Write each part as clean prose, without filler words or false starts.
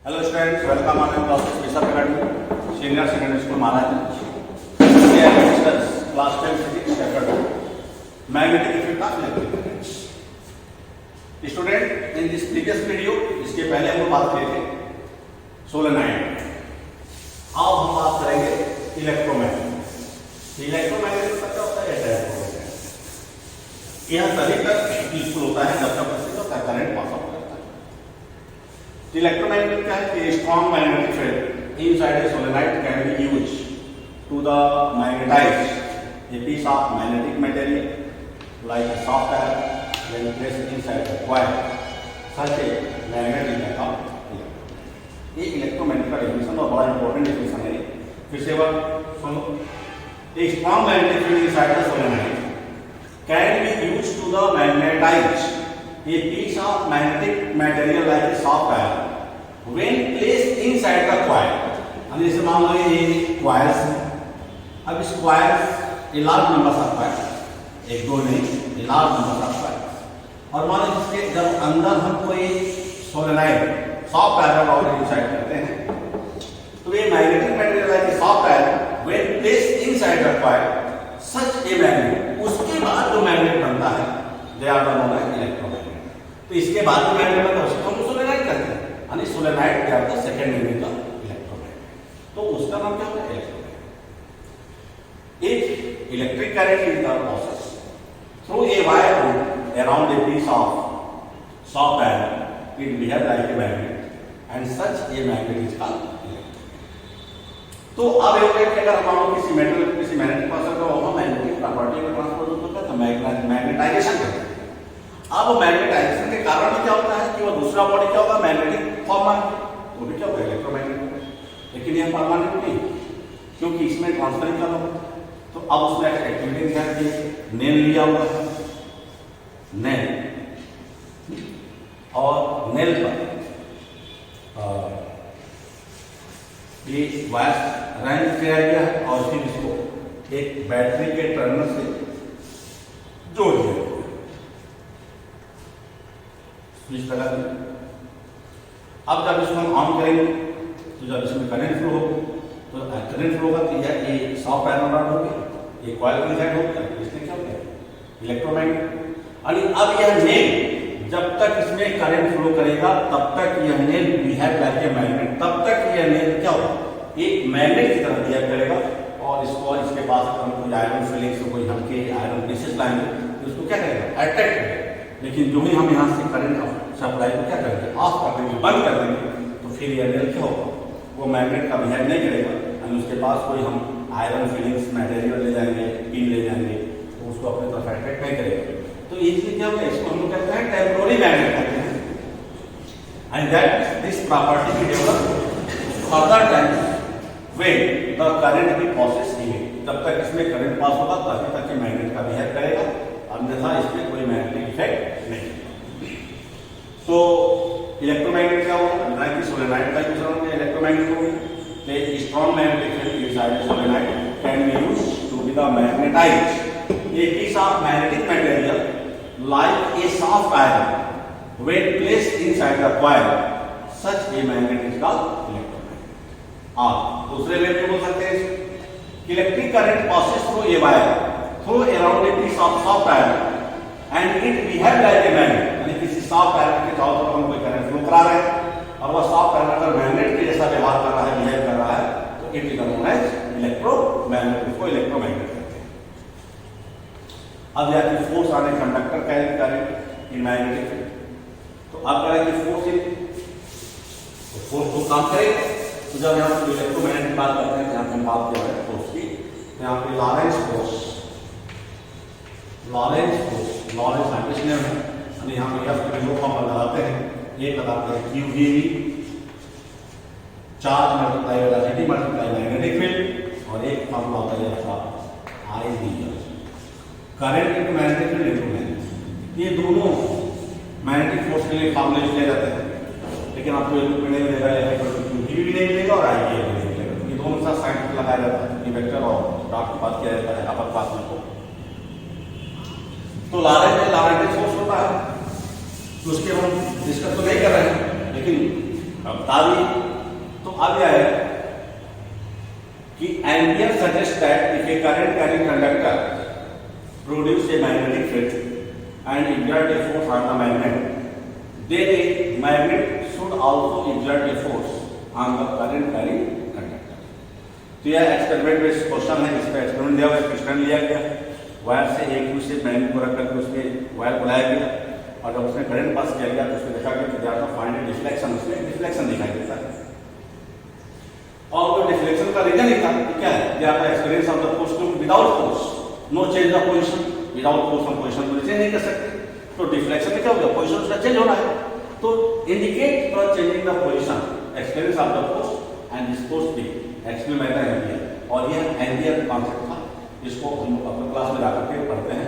Hello students, welcome on our classes Bishop Academy, Senior Secondary School Maharaj. Class 10 Physics Chapter 2, Magnetic Effect of Electric Currents. Student, in this previous video, इसके पहले हम बात किए थे solenoid. अब हम बात करेंगे इलेक्ट्रोमैग्नेट. इलेक्ट्रोमैग्नेट का क्या होता है? इलेक्ट्रोमैग्नेट यह तभी तक यूजफुल होता है जब तक उसका करंट पास आउट करता है. इलेक्ट्रोमैग्नेट क्या है कि strong magnetic field inside a solenoid can be used to the magnetize a piece of magnetic material like a soft iron when placed inside a coil. Such a magnet is called electromagnet. ये electromagnet का definition और बड़ा important definition है. फिर से बात सुनो. A strong magnetic field inside the solenoid can be used to the magnetize a piece of magnetic material like a soft iron when placed inside the coil. अब जैसे मान लो ये coils है. अब इस coils large number of coils, एक दो नहीं, लार्ज नंबर ऑफ कॉइल्स, और मान लो इसके जब अंदर हम कोई सोलेनॉइड सॉफ्ट आयरन और इंसाइड करते हैं तो ये magnetic material like soft iron when placed inside the coil such a magnet, उसके बाद जो मैग्नेट बनता है they are known as electromagnet. तो इसके बाद जो मैग्नेट बनता है उसको हम सोलेनॉइड कहते हैं, यानी सोलेनॉइड क्या होता है सेकंड यूनिट का इलेक्ट्रोमैग्नेट. तो उसका नाम क्या होता है? If electric current is the process through a wire around a piece of soft iron, it behaves like a magnet, and such a magnet is called electric. तो अब ये कि अगर हम किसी मेटल किसी मैग्नेटिक पर्सन को हम मैग्नेटिक प्रॉपर्टी को ट्रांसफर करते हैं तो मैग्नेटाइजेशन करते हैं. अब मैग्नेटाइजेशन के कारण क्या होता है कि वो दूसरा बॉडी क्या होगा, मैग्नेटिक फॉर्म में, वो भी क्या होगा इलेक्ट्रोमैग्नेट. लेकिन ये परमानेंट नहीं क्योंकि इसमें ट्रांसफरिंग करना होता है. तो अब उसमें एक्टिविटी क्या है, नेल लिया हुआ है, नेल और नेल पर ये वायर रन किया गया है और फिर इसको एक बैटरी के टर्मिनल से जोड़ दिया गया, स्विच लगा दिया. अब जब इसको हम ऑन करेंगे तो जब इसमें करंट फ्लो होगा तो करंट फ्लो का ये सॉफ्ट आयरन रॉड हो गया, ये कॉइल की साइड हो गया, इसने क्या हो गया इलेक्ट्रोमैग्नेट. और अब यह नेल जब तक इसमें करंट फ्लो करेगा तब तक यह nail behave like a magnet, तब तक यह नेल क्या होगा एक मैग्नेट की तरह बिहेव करेगा. और इसको इसके पास हम कोई आयरन फिलिंग से कोई हमके आयरन पीसेस लाएंगे तो इसको क्या करेगा, अट्रैक्ट करेगा. लेकिन जो ही हम यहाँ से करंट सप्लाई को क्या करेंगे, ऑफ कर देंगे, बंद कर देंगे, तो फिर यह नेल क्या होगा, वो मैग्नेट का बिहेव नहीं करेगा. उसके पास कोई हम आयरन फिलिंग्स मटेरियल ले जाएंगे, पिन ले जाएंगे, तो उसको अपनी तरफ अट्रैक्ट नहीं करेगा. तो इसलिए क्या होगा, इसको हम लोग कहते हैं टेम्पोररी मैग्नेट कहते हैं. And that this property be develop further time when the current be process event, जब तक इसमें करंट पास होगा तभी तक ये मैग्नेट का बिहेव करेगा, अन्यथा इसमें कोई मैग्नेटिक इफेक्ट नहीं. तो इलेक्ट्रोमैग्नेट क्या होगा, ना कि सोलेनॉइड का यूज होगा इलेक्ट्रोमैग्नेट होगा. The strong magnetic field inside the solenoid can be used to be the magnetize a piece of magnetic material like a soft iron when placed inside the coil. Such a magnet is called electromagnet. आप दूसरे वे में बोल सकते हैं electric current passes through a wire through around a piece of soft iron and it behave like a magnet. यानी किसी soft iron के चारों तरफ हम कोई करंट फ्लो करा रहे हैं और वह सॉफ्ट आयरन अगर मैग्नेट के जैसा व्यवहार कर रहा है, बिहेव कर रहा है, तो it is known as electromagnet, उसको इलेक्ट्रोमैग्नेट कहते हैं. अब यानी force on a conductor carry current in magnetic field, तो अब करेंगे फोर्स इन, तो फोर्स को काम करेगा. तो जब यहाँ पे इलेक्ट्रोमैग्नेट की बात करते हैं, यहाँ पे हम बात कर रहे हैं फोर्स की, यहाँ पे लॉरेंस फोर्स साइंटिस्ट ने यहाँ पे F के दो फॉर्मूला लगाते हैं. एक लगाते हैं QVV, charge multiply velocity multiply magnetic field, और एक फॉर्मूला होता है आपका IV, current into magnetic field into magnet. ये दोनों मैग्नेटिक फोर्स के लिए फॉर्मूले लिए जाते हैं, लेकिन आपको एक नहीं मिलेगा, QVV भी नहीं मिलेगा और IV भी नहीं मिलेगा. ये दोनों साथ साइन लगाया जाता है, ये वेक्टर और डॉट की बात किया जाता है अपर पास में. तो लॉरेंट फोर्स होता है, तो उसके हम डिस्कस तो नहीं कर रहे हैं, लेकिन अब बता दिए। तो अब यह है कि ampere suggest that if A current carrying conductor produce a magnetic field and exert a force on the magnet, then a magnet should also exert a force on the current carrying conductor. तो यह experiment based question है, इसका experiment दिया हुआ है, question लिया गया, wire से एक दूसरे मैग्नेट को रख करके उसमें वायर बुलाया गया और जब उसमें करंट पास किया गया तो उसमें देखा गया कि देयर आर फाइंड डिफ्लेक्शन, उसमें डिफ्लेक्शन दिखाई देता है। और वो डिफ्लेक्शन का रीजन ही था क्या है, there are experience of the force without force, no change of position, without force हम पोजीशन को चेंज नहीं कर सकते। तो डिफ्लेक्शन में क्या हो गया, पोजीशन उसका चेंज हो रहा है, तो indicate for changing the position experience of the force and this force B actually matter ampere. और यह एम्पियर कॉन्सेप्ट था, इसको हम अपने क्लास में जाकर के पढ़ते हैं,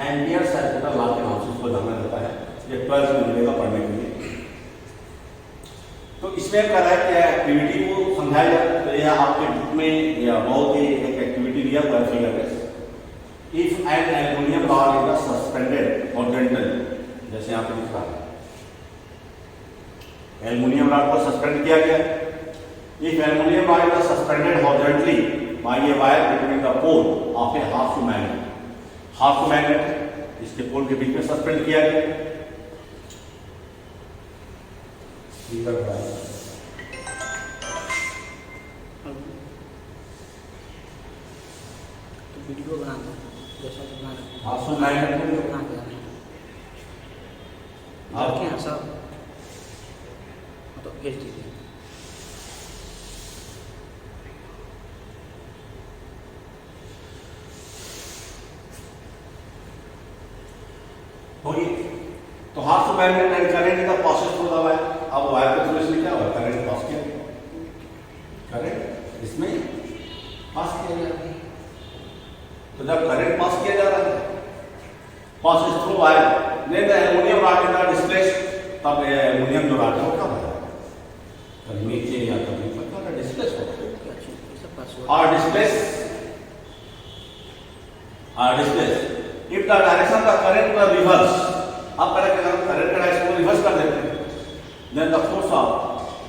एम्पियर सर्कुलर लॉ के नाम से इसको जाना जाता है, ये 12th में मिलेगा पढ़ने के लिए। तो इसमें क्या है कि एक्टिविटी को समझाया जाए, तो यह आपके बुक में या बहुत ही एक एक्टिविटी दिया हुआ है फिगर में। If an aluminium rod is suspended horizontally, जैसे यहाँ पे लिख रहा है, एल्युमिनियम रॉड को सस्पेंड किया गया। If aluminium rod is suspended horizontally by a wire between the pole of a half magnet, half magnet इसके पोल के बीच में सस्पेंड किया गया। तो वीडियो बना दो जैसा बना रहे हाफ मैग्नेट बना दिया आप क्या सब तो भेज दीजिए। होगी तो हाफ मैग्नेट एंड करंट का प्रोसेस थ्रू द वायर। अब वायर के थ्रू इसमें क्या हुआ, करंट पास किया, करंट इसमें पास किया जा रहा है। तो जब करंट पास किया जा रहा है, passes through wire, then the aluminium rod is displaced, तब एल्युमिनियम जो रॉड है वो क्या होगा, कभी नीचे या कभी ऊपर डिस्प्लेस होगा और डिस्प्लेस इफ द डायरेक्शन का करंट का रिवर्स, आप करंट का डायरेक्शन को रिवर्स कर देते हैं, then the force of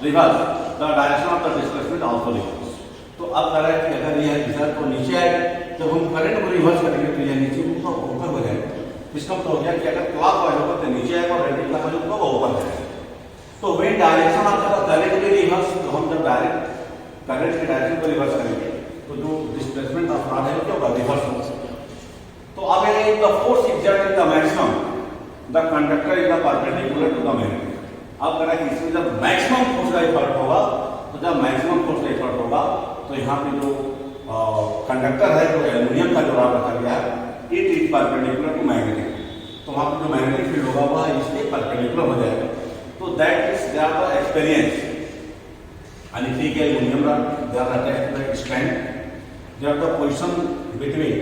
reverse the direction of the displacement also reverse. तो अब करंट कि अगर यह दिशा तो नीचे आएगा, जब हम करंट को रिवर्स करेंगे तो यह नीचे ऊपर हो जाएगा। इसका मतलब हो गया कि अगर क्लॉकवाइज होगा तो नीचे आएगा और एंटी क्लॉकवाइज होगा वो ऊपर जाएगा। तो when direction of the current के रिवर्स, तो हम जब डायरेक्ट करंट के डायरेक्शन को रिवर्स करेंगे तो जो डिस्प्लेसमेंट ऑफ रॉड है क्या होगा, रिवर्स होगा। तो अब if the force exerted the maximum, the conductor is the perpendicular to the magnet। अब कह रहा है कि इसमें जब मैक्सिमम फोर्स का इफर्ट होगा, तो जब मैक्सिमम फोर्स का इफर्ट होगा तो यहाँ पे जो कंडक्टर है, जो एल्युमिनियम का जो रॉड रखा गया है, it is perpendicular to magnetic, तो वहाँ पे जो मैग्नेटिक फील्ड होगा वह इसके परपेंडिकुलर हो जाएगा। तो that is there the experience and if we get aluminum rod, they are attached to the strand, they are the position between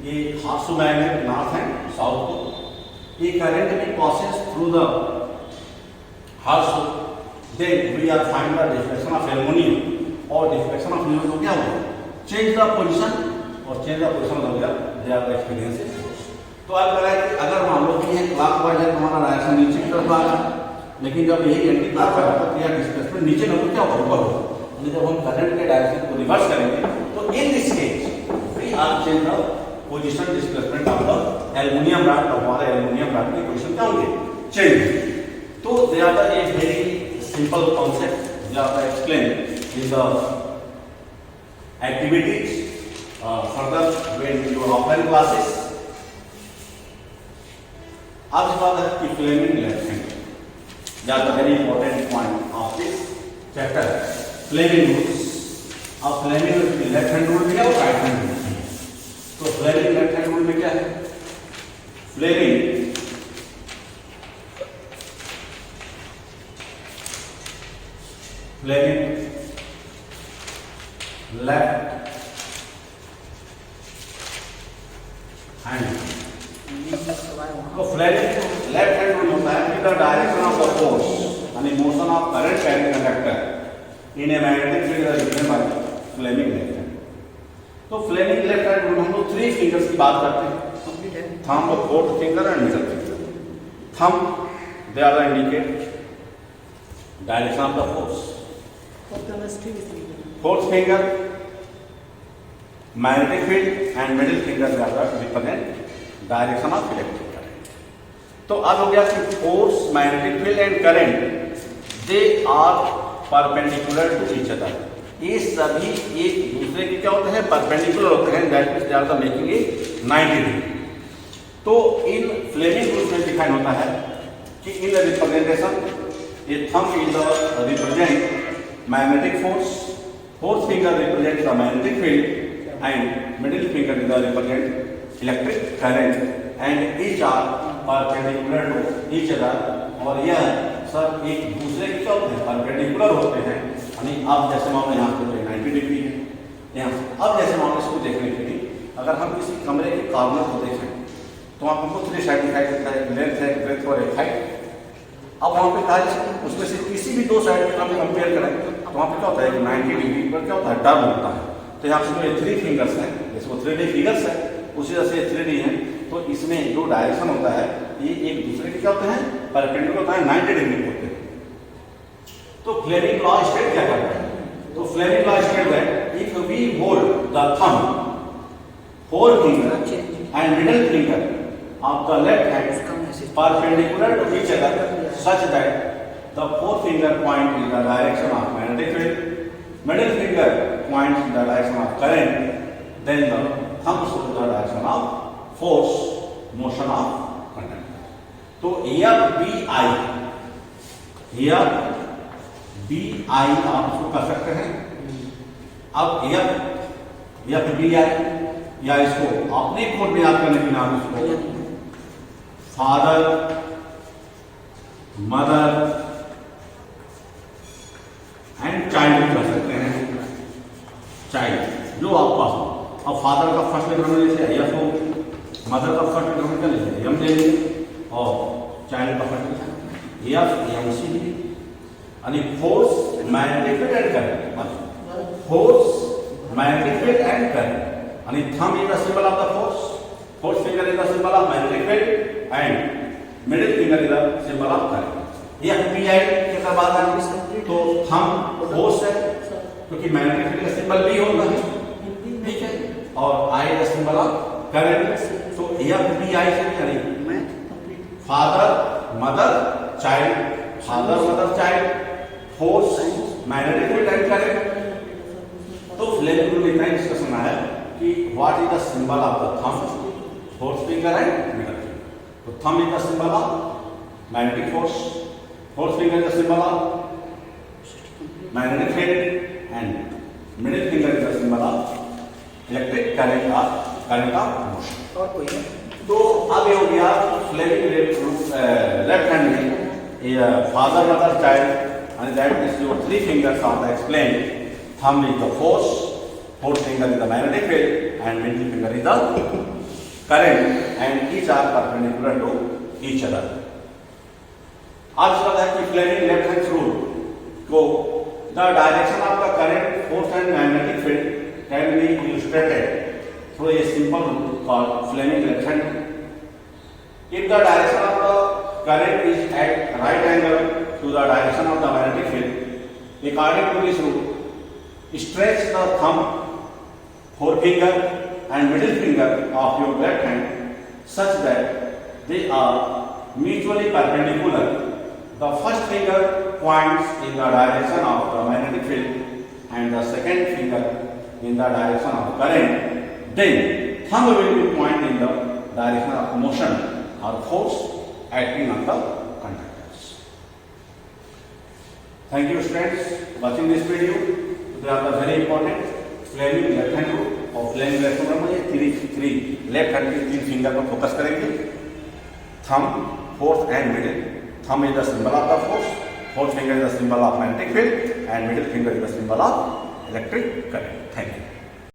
ये half magnet north and south को, ये करंट भी passes through the half, then we are find the deflection of aluminium, और deflection of aluminium को क्या हुआ, change the position, और change the position हो गया दे आर द एक्सपीरियंसेस। तो अब कह रहा है कि अगर मान लो कि ये क्लॉकवाइज है, तुम्हारा डायरेक्शन नीचे की तरफ आ रहा है, लेकिन जब यही एंटी क्लॉकवाइज होगा तो यह डिस्प्लेसमेंट नीचे न हो क्या होगा, ऊपर होगा। जब हम करंट के डायरेक्शन को रिवर्स करेंगे तो in this case we are change the position displacement of the aluminium rod, तो हमारे एल्युमिनियम रॉड की पोजीशन क्या होंगे, चेंज। तो they are the a very simple concept जो आपका explain in the activities further when you are offline classes. अब इस बात है कि Fleming left hand, that is very important point of this chapter, Fleming rules. अब Fleming left hand rule क्या और राइट हैंड रूल। तो फ्लेमिंग लेफ्ट हैंड रूल में क्या है, फ्लेमिंग लेफ्ट हैंड, तो फ्लेमिंग लेफ्ट हैंड रूल होता है कि the direction of the force यानी motion of current carrying conductor in a magnetic field is given by Fleming left hand. तो Fleming left hand rule हम लोग 3 fingers की बात करते हैं, thumb, fourth finger and middle finger. Thumb they are the indicate direction of the force. What the mystery is legal? Fourth finger, magnetic field and middle finger are the represent direction of electric current. तो अब हो गया कि force, magnetic field and current they are perpendicular to each other. ये सभी एक दूसरे के क्या होते हैं, परपेंडिकुलर होते हैं, that means they are the making a 90 degree. तो इन फ्लेमिंग रूल्स में डिफाइन होता है कि इन रिप्रेजेंटेशन ये thumb is the represent magnetic force, fourth finger represents the magnetic field and middle finger is the represent electric current and each are perpendicular to each other. और यह सब एक दूसरे के क्या होते हैं, परपेंडिकुलर होते हैं. यानी अब जैसे मान लो यहाँ पे 90 डिग्री है यहाँ. अब जैसे मान लो इसको देखने के लिए अगर हम किसी कमरे के कॉर्नर को देखें तो आपको 3 साइड दिखाई देता है, लेंथ है, ब्रेथ और एक हाइट. अब वहाँ पे कहा उसमें से किसी भी 2 साइड को हम कंपेयर करें तो वहाँ पे क्या होता है कि 90 डिग्री पर क्या होता है, टर्न होता है. तो यहाँ पे जो 3 फिंगर्स हैं, जैसे वो 3D फिगर्स है उसी तरह से 3D है. तो इसमें जो डायरेक्शन होता है ये एक दूसरे के क्या होते हैं, परपेंडिकुलर होता है, 90 डिग्री होते हैं. तो फ्लेमिंग लॉ स्टेट क्या करता है, तो Fleming law state that if we hold the thumb, four finger and middle finger of the left hand perpendicular to each other such that the forefinger point in the direction of magnetic field, middle finger points in the direction of current, then the thumb shows the direction of force, motion of conductor. तो FBI आप इसको कर सकते हैं. अब FBI या इसको अपने कोड में याद करने के नाम इसको फादर, मदर एंड चाइल्ड कर सकते हैं. चाइल्ड जो आपके पास हो. अब फादर का फर्स्ट लेटर में जैसे एफ हो, मदर का फर्स्ट लेटर में क्या लेंगे, एम ले लेंगे, और चाइल्ड का first letter F M C D. यानी force, magnetic field and current. Force, magnetic field and current. यानी thumb is the symbol of the force, fourth finger is the symbol of magnetic field and middle finger is the symbol of current. ये FBI के बाद आएंगे तो thumb force है क्योंकि magnetic field का symbol भी होता है, ठीक है, और I का सिंबल ऑफ करंट. तो FBI से करेंगे father, mother, child, father, mother, child, force, magnetic field and current. तो फ्लेमिंग रूल में इतना डिस्कशन आया कि what is the symbol of the thumb, fourth finger and middle finger. तो thumb is the symbol of magnetic force, fourth finger is the symbol of magnetic field and middle finger is the symbol of electric current of motion. और कोई है? तो अब ये हो गया Fleming left hand में father, mother, child, and that is your 3 fingers are explained. Thumb is the force, fourth finger is the magnetic field, and middle finger is the current, and each are perpendicular to each other. आज चला है कि Fleming left hand rule को the direction of the current, force and magnetic field can be illustrated through a simple rule called Fleming left hand. If the direction of the current is at right angle to the direction of the magnetic field, according to this rule, stretch the thumb, forefinger and middle finger of your left hand such that they are mutually perpendicular. The first finger points in the direction of the magnetic field and the second finger in the direction of current. Then thumb will be point in the direction of motion or force acting on the conductors. Thank you students watching this video. They are the very important Fleming left hand rule. और Fleming left hand में ये three left hand के 3 finger पर focus करेंगे. Thumb, fourth and middle. Thumb is the symbol of the force, fourth finger is the symbol of magnetic field, and middle finger is the symbol of electric current. Thank you.